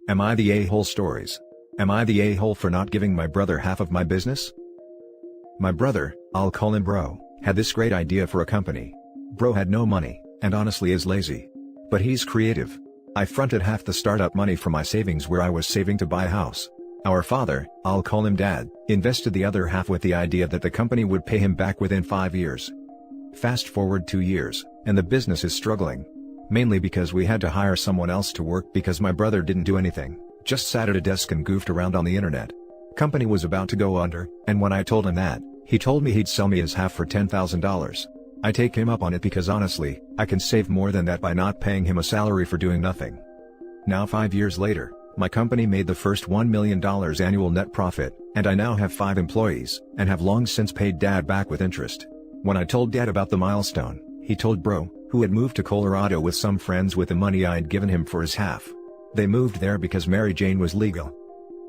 Am I the a-hole stories? Am I the a-hole for not giving my brother half of my business? My brother, I'll call him Bro, had this great idea for a company. Bro had no money, and honestly is lazy. But he's creative. I fronted half the startup money from my savings where I was saving to buy a house. Our father, I'll call him Dad, invested the other half with the idea that the company would pay him back within 5 years. Fast forward 2 years, and the business is struggling. Mainly because we had to hire someone else to work because my brother didn't do anything, just sat at a desk and goofed around on the internet. Company was about to go under, and when I told him that, he told me he'd sell me his half for $10,000. I take him up on it because honestly, I can save more than that by not paying him a salary for doing nothing. Now 5 years later, my company made the first $1 million annual net profit, and I now have 5 employees, and have long since paid Dad back with interest. When I told Dad about the milestone, he told Bro, who had moved to Colorado with some friends with the money I'd given him for his half. They moved there because Mary Jane was legal.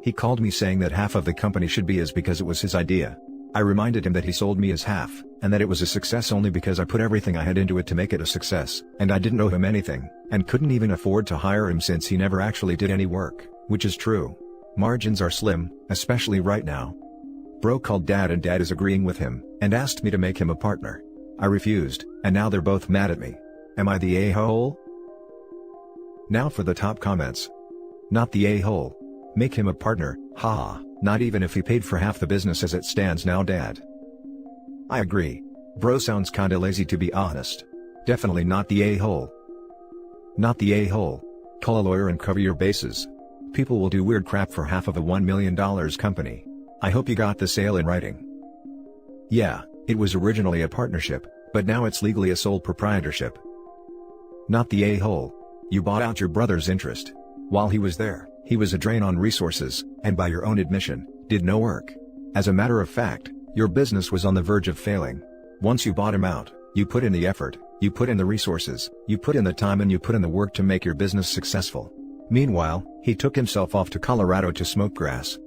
He called me saying that half of the company should be his because it was his idea. I reminded him that he sold me his half, and that it was a success only because I put everything I had into it to make it a success, and I didn't owe him anything, and couldn't even afford to hire him since he never actually did any work, which is true. Margins are slim, especially right now. Bro called Dad and Dad is agreeing with him, and asked me to make him a partner. I refused, and now they're both mad at me. Am I the a-hole? Now for the top comments. Not the a-hole. Make him a partner, haha, not even if he paid for half the business as it stands now, Dad. I agree. Bro sounds kinda lazy to be honest. Definitely not the a-hole. Not the a-hole. Call a lawyer and cover your bases. People will do weird crap for half of a $1 million company. I hope you got the sale in writing. Yeah, it was originally a partnership, but now it's legally a sole proprietorship. Not the a-hole. You bought out your brother's interest. While he was there, he was a drain on resources, and by your own admission, did no work. As a matter of fact, your business was on the verge of failing. Once you bought him out, you put in the effort, you put in the resources, you put in the time, and you put in the work to make your business successful. Meanwhile, he took himself off to Colorado to smoke grass.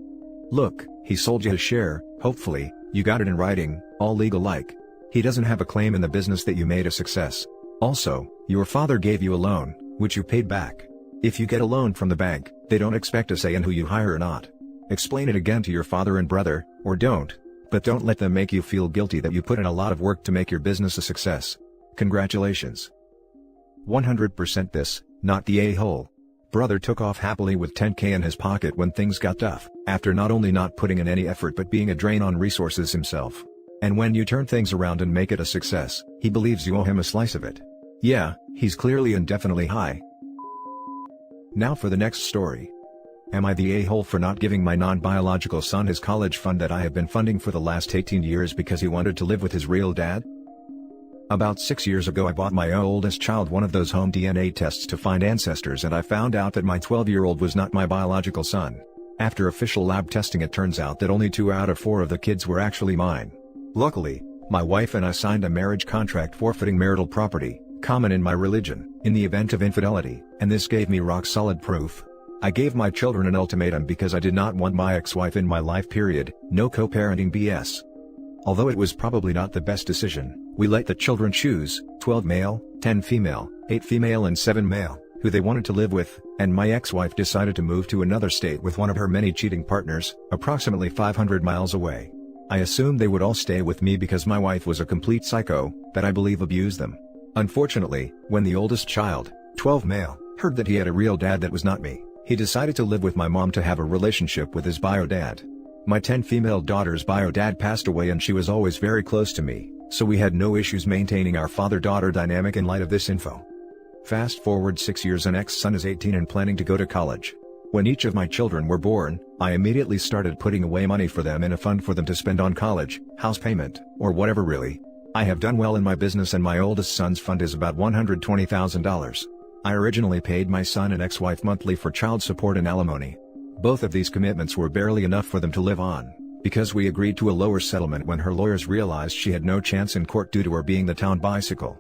Look, he sold you his share, hopefully, you got it in writing, all legal-like. He doesn't have a claim in the business that you made a success. Also, your father gave you a loan, which you paid back. If you get a loan from the bank, they don't expect a say in who you hire or not. Explain it again to your father and brother, or don't, but don't let them make you feel guilty that you put in a lot of work to make your business a success. Congratulations. 100% this, not the a-hole. Brother took off happily with $10K in his pocket when things got tough, after not only not putting in any effort but being a drain on resources himself. And when you turn things around and make it a success, he believes you owe him a slice of it. Yeah, he's clearly and definitely high. Now for the next story. Am I the a-hole for not giving my non-biological son his college fund that I have been funding for the last 18 years because he wanted to live with his real dad? About 6 years ago I bought my oldest child one of those home DNA tests to find ancestors, and I found out that my 12-year-old was not my biological son. After official lab testing, it turns out that only 2 out of 4 of the kids were actually mine. Luckily, my wife and I signed a marriage contract forfeiting marital property, common in my religion, in the event of infidelity, and this gave me rock-solid proof. I gave my children an ultimatum because I did not want my ex-wife in my life, period, no co-parenting BS. Although it was probably not the best decision, we let the children choose, 12 male, 10 female, 8 female and 7 male, who they wanted to live with, and my ex-wife decided to move to another state with one of her many cheating partners, approximately 500 miles away. I assumed they would all stay with me because my wife was a complete psycho, that I believe abused them. Unfortunately, when the oldest child, 12 male, heard that he had a real dad that was not me, he decided to live with my mom to have a relationship with his bio dad. My 10 female daughter's bio dad passed away and she was always very close to me, so we had no issues maintaining our father-daughter dynamic in light of this info. Fast forward 6 years and ex-son is 18 and planning to go to college. When each of my children were born, I immediately started putting away money for them in a fund for them to spend on college, house payment, or whatever really. I have done well in my business and my oldest son's fund is about $120,000. I originally paid my son and ex-wife monthly for child support and alimony. Both of these commitments were barely enough for them to live on, because we agreed to a lower settlement when her lawyers realized she had no chance in court due to her being the town bicycle.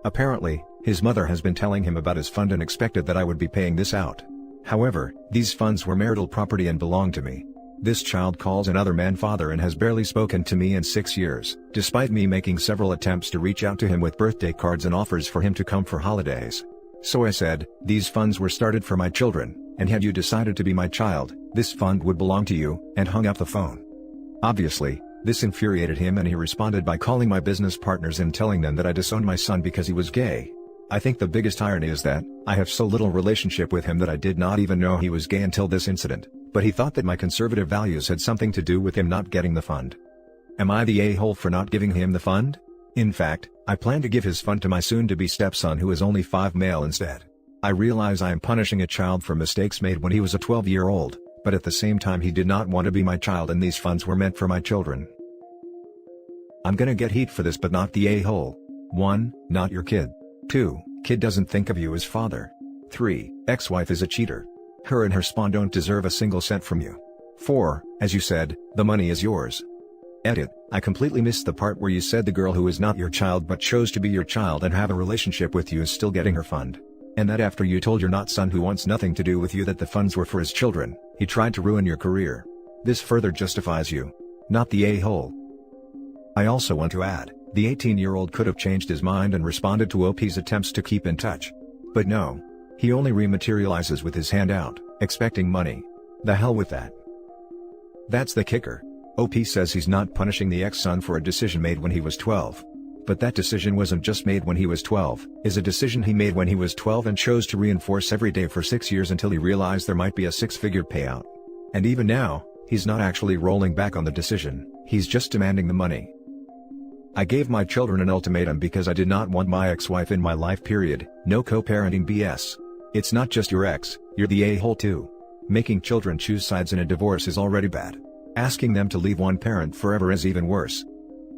Apparently, his mother has been telling him about his fund and expected that I would be paying this out. However, these funds were marital property and belonged to me. This child calls another man father and has barely spoken to me in 6 years, despite me making several attempts to reach out to him with birthday cards and offers for him to come for holidays. So I said, these funds were started for my children, and had you decided to be my child, this fund would belong to you," and hung up the phone. Obviously, this infuriated him and he responded by calling my business partners and telling them that I disowned my son because he was gay. I think the biggest irony is that, I have so little relationship with him that I did not even know he was gay until this incident, but he thought that my conservative values had something to do with him not getting the fund. Am I the a-hole for not giving him the fund? In fact, I plan to give his fund to my soon-to-be stepson who is only 5 male instead. I realize I am punishing a child for mistakes made when he was a 12-year-old, but at the same time he did not want to be my child and these funds were meant for my children. I'm gonna get heat for this but not the a-hole. 1. Not your kid. 2. Kid doesn't think of you as father. 3. Ex-wife is a cheater. Her and her spawn don't deserve a single cent from you. 4. As you said, the money is yours. Edit, I completely missed the part where you said the girl who is not your child but chose to be your child and have a relationship with you is still getting her fund. And that after you told your not son who wants nothing to do with you that the funds were for his children, he tried to ruin your career. This further justifies you. Not the a-hole. I also want to add, the 18-year-old could have changed his mind and responded to OP's attempts to keep in touch. But no. He only rematerializes with his hand out, expecting money. The hell with that. That's the kicker. OP says he's not punishing the ex-son for a decision made when he was 12. But that decision wasn't just made when he was 12, is a decision he made when he was 12 and chose to reinforce every day for 6 years until he realized there might be a 6-figure payout. And even now, he's not actually rolling back on the decision, he's just demanding the money. I gave my children an ultimatum because I did not want my ex-wife in my life period, no co-parenting BS. It's not just your ex, you're the a-hole too. Making children choose sides in a divorce is already bad. Asking them to leave one parent forever is even worse.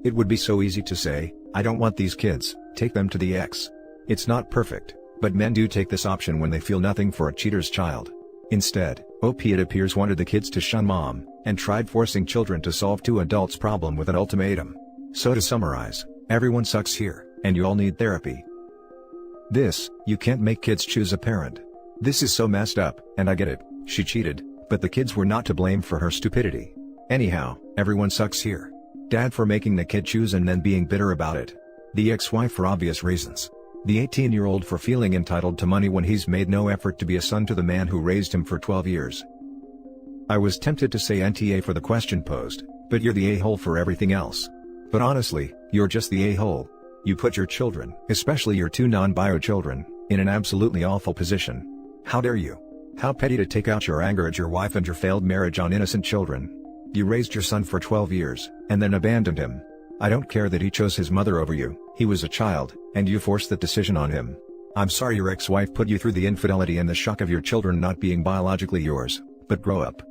It would be so easy to say, I don't want these kids, take them to the ex. It's not perfect, but men do take this option when they feel nothing for a cheater's child. Instead, OP it appears wanted the kids to shun mom, and tried forcing children to solve two adults' problem with an ultimatum. So to summarize, everyone sucks here, and you all need therapy. You can't make kids choose a parent. This is so messed up, and I get it, she cheated, but the kids were not to blame for her stupidity. Anyhow, everyone sucks here. Dad for making the kid choose and then being bitter about it. The ex-wife for obvious reasons. The 18-year-old for feeling entitled to money when he's made no effort to be a son to the man who raised him for 12 years. I was tempted to say NTA for the question posed, but you're the a-hole for everything else. But honestly, you're just the a-hole. You put your children, especially your 2 non-bio children, in an absolutely awful position. How dare you? How petty to take out your anger at your wife and your failed marriage on innocent children. You raised your son for 12 years, and then abandoned him. I don't care that he chose his mother over you, he was a child, and you forced that decision on him. I'm sorry your ex-wife put you through the infidelity and the shock of your children not being biologically yours, but grow up.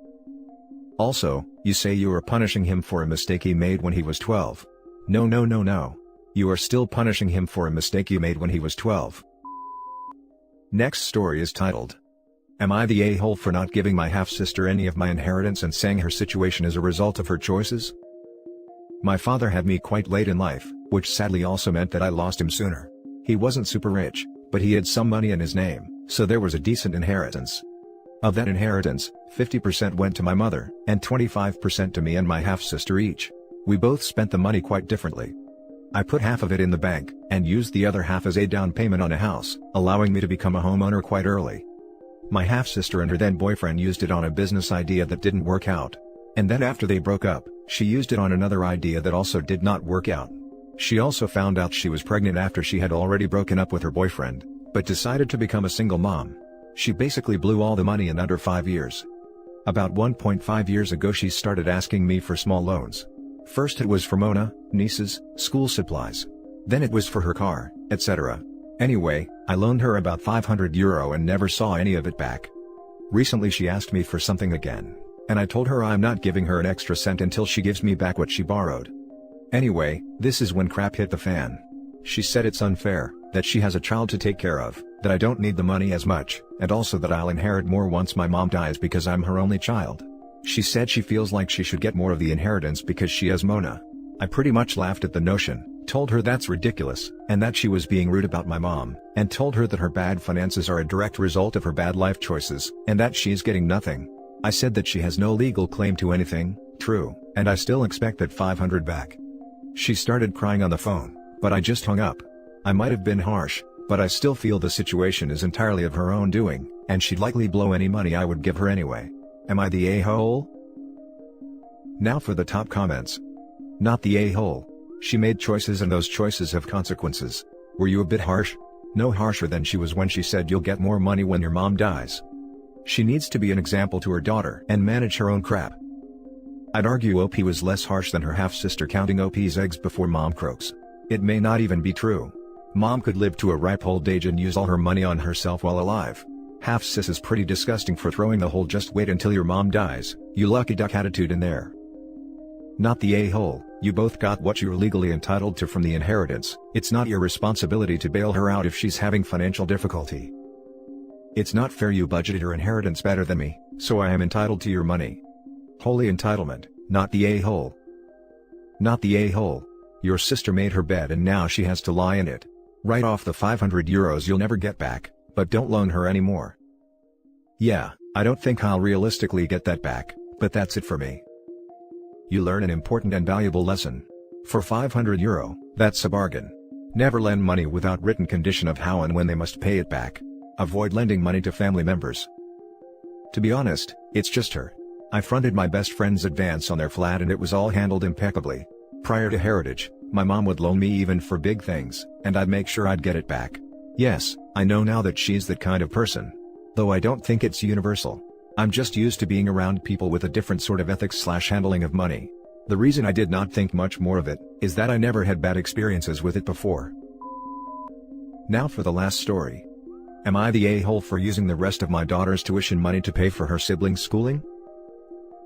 Also, you say you are punishing him for a mistake he made when he was 12. No. You are still punishing him for a mistake you made when he was 12. Next story is titled, Am I the a-hole for not giving my half-sister any of my inheritance and saying her situation is a result of her choices? My father had me quite late in life, which sadly also meant that I lost him sooner. He wasn't super rich, but he had some money in his name, so there was a decent inheritance. Of that inheritance, 50% went to my mother, and 25% to me and my half-sister each. We both spent the money quite differently. I put half of it in the bank, and used the other half as a down payment on a house, allowing me to become a homeowner quite early. My half-sister and her then boyfriend used it on a business idea that didn't work out. And then after they broke up, she used it on another idea that also did not work out. She also found out she was pregnant after she had already broken up with her boyfriend, but decided to become a single mom. She basically blew all the money in under 5 years. About 1.5 years ago she started asking me for small loans. First it was for Mona, nieces, school supplies. Then it was for her car, etc. Anyway, I loaned her about €500 and never saw any of it back. Recently she asked me for something again, and I told her I'm not giving her an extra cent until she gives me back what she borrowed. Anyway, this is when crap hit the fan. She said it's unfair, that she has a child to take care of, that I don't need the money as much, and also that I'll inherit more once my mom dies because I'm her only child. She said she feels like she should get more of the inheritance because she has Mona. I pretty much laughed at the notion, told her that's ridiculous, and that she was being rude about my mom, and told her that her bad finances are a direct result of her bad life choices, and that she's getting nothing. I said that she has no legal claim to anything, true, and I still expect that $500 back. She started crying on the phone, but I just hung up. I might have been harsh, But I still feel the situation is entirely of her own doing, and she'd likely blow any money I would give her anyway. Am I the a-hole? Now for the top comments. Not the a-hole. She made choices and those choices have consequences. Were you a bit harsh? No harsher than she was when she said you'll get more money when your mom dies. She needs to be an example to her daughter and manage her own crap. I'd argue OP was less harsh than her half-sister counting OP's eggs before mom croaks. It may not even be true. Mom could live to a ripe old age and use all her money on herself while alive. Half-sis is pretty disgusting for throwing the whole "just wait until your mom dies, you lucky duck" attitude in there. Not the a-hole. You both got what you're legally entitled to from the inheritance. It's not your responsibility to bail her out if she's having financial difficulty. It's not fair you budgeted her inheritance better than me, so I am entitled to your money. Holy entitlement, not the a-hole. Not the a-hole. Your sister made her bed and now she has to lie in it. Write off the €500 you'll never get back, but don't loan her anymore. Yeah, I don't think I'll realistically get that back, but that's it for me. You learn an important and valuable lesson. For €500, that's a bargain. Never lend money without written condition of how and when they must pay it back. Avoid lending money to family members. To be honest, it's just her. I fronted my best friend's advance on their flat and it was all handled impeccably. Prior to Heritage, my mom would loan me even for big things, and I'd make sure I'd get it back. Yes, I know now that she's that kind of person. Though I don't think it's universal. I'm just used to being around people with a different sort of ethics/handling of money. The reason I did not think much more of it, is that I never had bad experiences with it before. Now for the last story. Am I the a-hole for using the rest of my daughter's tuition money to pay for her siblings' schooling?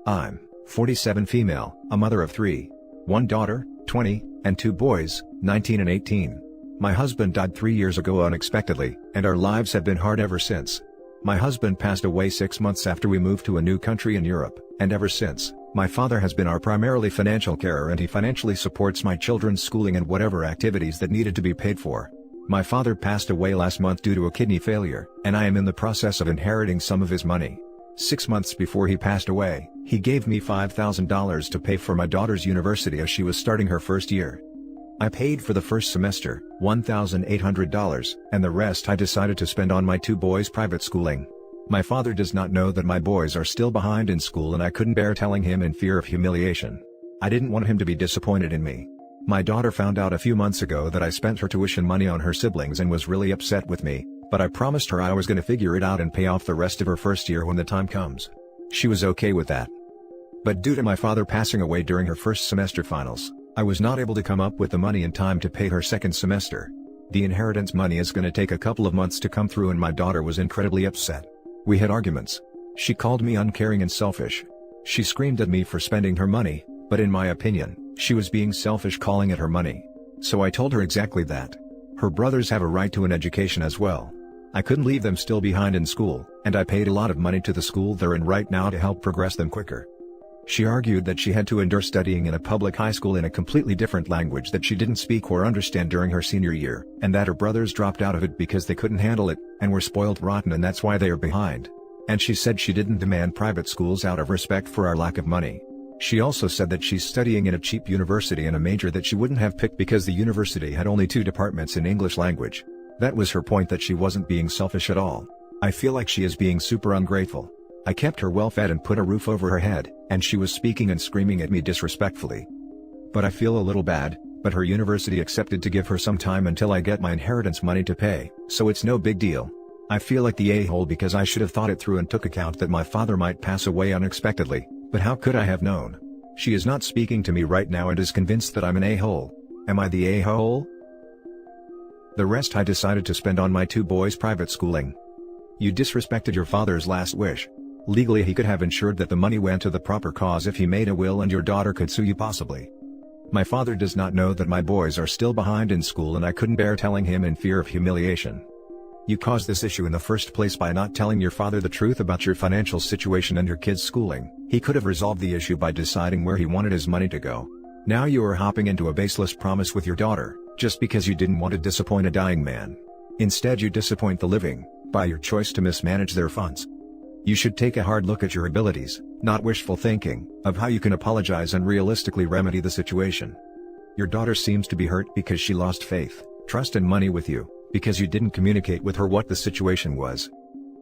I'm 47 female, a mother of 3. One daughter, 20, and 2 boys, 19 and 18. My husband died 3 years ago unexpectedly, and our lives have been hard ever since. My husband passed away 6 months after we moved to a new country in Europe, and ever since, my father has been our primarily financial carer and he financially supports my children's schooling and whatever activities that needed to be paid for. My father passed away last month due to a kidney failure, and I am in the process of inheriting some of his money. 6 months before he passed away, he gave me $5,000 to pay for my daughter's university as she was starting her first year. I paid for the first semester, $1,800, and the rest I decided to spend on my 2 boys' private schooling. My father does not know that my boys are still behind in school and I couldn't bear telling him in fear of humiliation. I didn't want him to be disappointed in me. My daughter found out a few months ago that I spent her tuition money on her siblings and was really upset with me, but I promised her I was going to figure it out and pay off the rest of her first year when the time comes. She was okay with that. But due to my father passing away during her first semester finals, I was not able to come up with the money in time to pay her second semester. The inheritance money is going to take a couple of months to come through and my daughter was incredibly upset. We had arguments. She called me uncaring and selfish. She screamed at me for spending her money, but in my opinion, she was being selfish calling it her money. So I told her exactly that. Her brothers have a right to an education as well. I couldn't leave them still behind in school, and I paid a lot of money to the school they're in right now to help progress them quicker. She argued that she had to endure studying in a public high school in a completely different language that she didn't speak or understand during her senior year, and that her brothers dropped out of it because they couldn't handle it, and were spoiled rotten and that's why they are behind. And she said she didn't demand private schools out of respect for our lack of money. She also said that she's studying in a cheap university in a major that she wouldn't have picked because the university had only 2 departments in English language. That was her point, that she wasn't being selfish at all. I feel like she is being super ungrateful. I kept her well fed and put a roof over her head, and she was speaking and screaming at me disrespectfully. But I feel a little bad, but her university accepted to give her some time until I get my inheritance money to pay, so it's no big deal. I feel like the a-hole because I should have thought it through and took account that my father might pass away unexpectedly, but how could I have known? She is not speaking to me right now and is convinced that I'm an a-hole. Am I the a-hole? The rest I decided to spend on my 2 boys' private schooling. You disrespected your father's last wish. Legally he could have ensured that the money went to the proper cause if he made a will and your daughter could sue you possibly. My father does not know that my boys are still behind in school and I couldn't bear telling him in fear of humiliation. You caused this issue in the first place by not telling your father the truth about your financial situation and your kids' schooling. He could have resolved the issue by deciding where he wanted his money to go. Now you are hopping into a baseless promise with your daughter, just because you didn't want to disappoint a dying man. Instead you disappoint the living, by your choice to mismanage their funds. You should take a hard look at your abilities, not wishful thinking, of how you can apologize and realistically remedy the situation. Your daughter seems to be hurt because she lost faith, trust and money with you, because you didn't communicate with her what the situation was.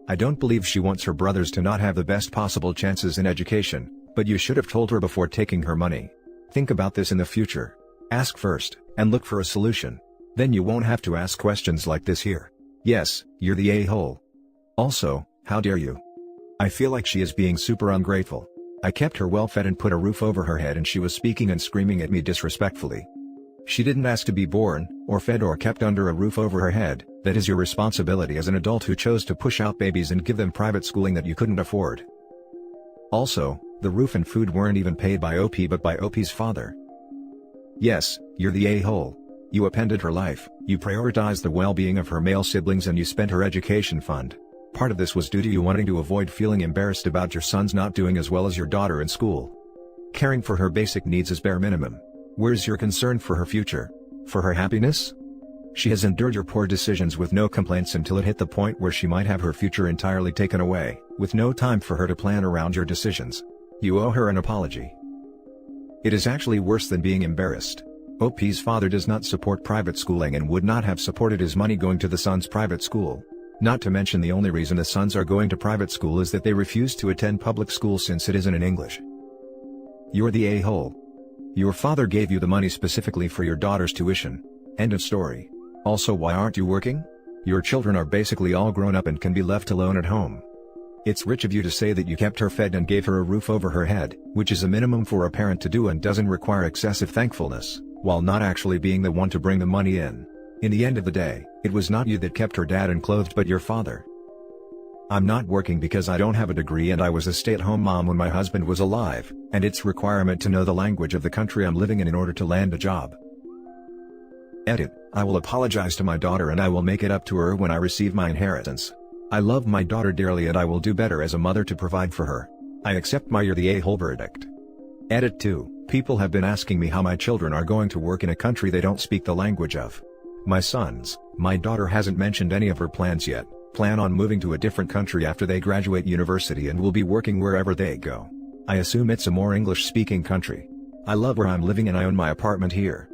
I don't believe she wants her brothers to not have the best possible chances in education, but you should have told her before taking her money. Think about this in the future. Ask first, and look for a solution. Then you won't have to ask questions like this here. Yes, you're the a-hole. Also, how dare you? I feel like she is being super ungrateful. I kept her well fed and put a roof over her head and she was speaking and screaming at me disrespectfully. She didn't ask to be born, or fed or kept under a roof over her head. That is your responsibility as an adult who chose to push out babies and give them private schooling that you couldn't afford. Also, the roof and food weren't even paid by OP but by OP's father. Yes, you're the a-hole. You upended her life, you prioritized the well-being of her male siblings and you spent her education fund. Part of this was due to you wanting to avoid feeling embarrassed about your sons not doing as well as your daughter in school. Caring for her basic needs is bare minimum. Where's your concern for her future? For her happiness? She has endured your poor decisions with no complaints until it hit the point where she might have her future entirely taken away, with no time for her to plan around your decisions. You owe her an apology. It is actually worse than being embarrassed. OP's father does not support private schooling and would not have supported his money going to the son's private school. Not to mention the only reason the sons are going to private school is that they refuse to attend public school since it isn't in English. You're the a-hole. Your father gave you the money specifically for your daughter's tuition. End of story. Also, why aren't you working? Your children are basically all grown up and can be left alone at home. It's rich of you to say that you kept her fed and gave her a roof over her head, which is a minimum for a parent to do and doesn't require excessive thankfulness, while not actually being the one to bring the money in. In the end of the day, it was not you that kept her dad and clothed but your father. I'm not working because I don't have a degree and I was a stay-at-home mom when my husband was alive, and it's requirement to know the language of the country I'm living in order to land a job. Edit. I will apologize to my daughter and I will make it up to her when I receive my inheritance. I love my daughter dearly and I will do better as a mother to provide for her. I accept my you're the a-hole verdict. Edit 2. People have been asking me how my children are going to work in a country they don't speak the language of. My daughter hasn't mentioned any of her plans yet. Plan on moving to a different country after they graduate university and will be working wherever they go. I assume it's a more English-speaking country. I love where I'm living and I own my apartment here.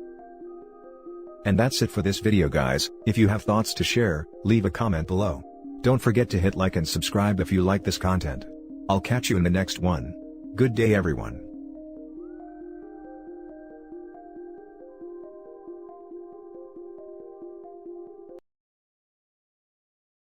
And that's it for this video guys. If you have thoughts to share, leave a comment below. Don't forget to hit like and subscribe if you like this content. I'll catch you in the next one. Good day everyone.